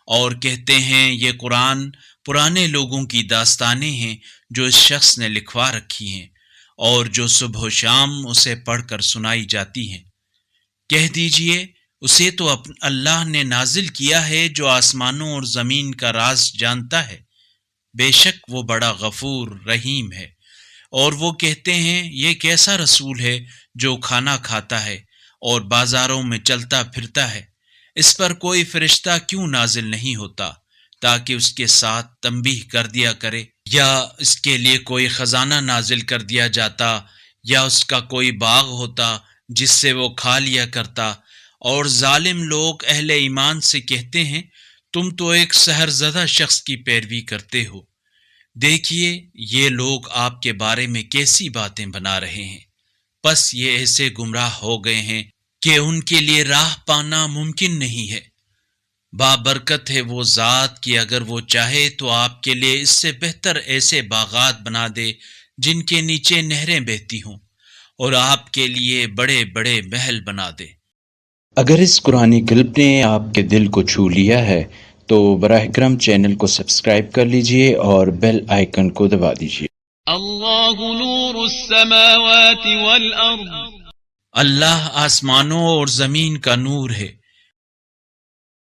اور کہتے ہیں یہ قرآن پرانے لوگوں کی داستانیں ہیں جو اس شخص نے لکھوا رکھی ہیں اور جو صبح و شام اسے پڑھ کر سنائی جاتی ہیں۔ کہہ دیجئے اسے تو اللہ نے نازل کیا ہے جو آسمانوں اور زمین کا راز جانتا ہے، بے شک وہ بڑا غفور رحیم ہے۔ اور وہ کہتے ہیں یہ کیسا رسول ہے جو کھانا کھاتا ہے اور بازاروں میں چلتا پھرتا ہے، اس پر کوئی فرشتہ کیوں نازل نہیں ہوتا تاکہ اس کے ساتھ تنبیہ کر دیا کرے، یا اس کے لیے کوئی خزانہ نازل کر دیا جاتا، یا اس کا کوئی باغ ہوتا جس سے وہ کھا لیا کرتا۔ اور ظالم لوگ اہل ایمان سے کہتے ہیں تم تو ایک سحر زدہ شخص کی پیروی کرتے ہو۔ دیکھیے یہ لوگ آپ کے بارے میں کیسی باتیں بنا رہے ہیں، پس یہ ایسے گمراہ ہو گئے ہیں کہ ان کے لیے راہ پانا ممکن نہیں ہے۔ بابرکت ہے وہ ذات کہ اگر وہ چاہے تو آپ کے لیے اس سے بہتر ایسے باغات بنا دے جن کے نیچے نہریں بہتی ہوں، اور آپ کے لیے بڑے بڑے محل بنا دے۔ اگر اس قرآنی کلپ نے آپ کے دل کو چھو لیا ہے تو براہ کرم چینل کو سبسکرائب کر لیجئے اور بیل آئیکن کو دبا دیجئے۔ اللہ نور السماوات والارض، اللہ آسمانوں اور زمین کا نور ہے۔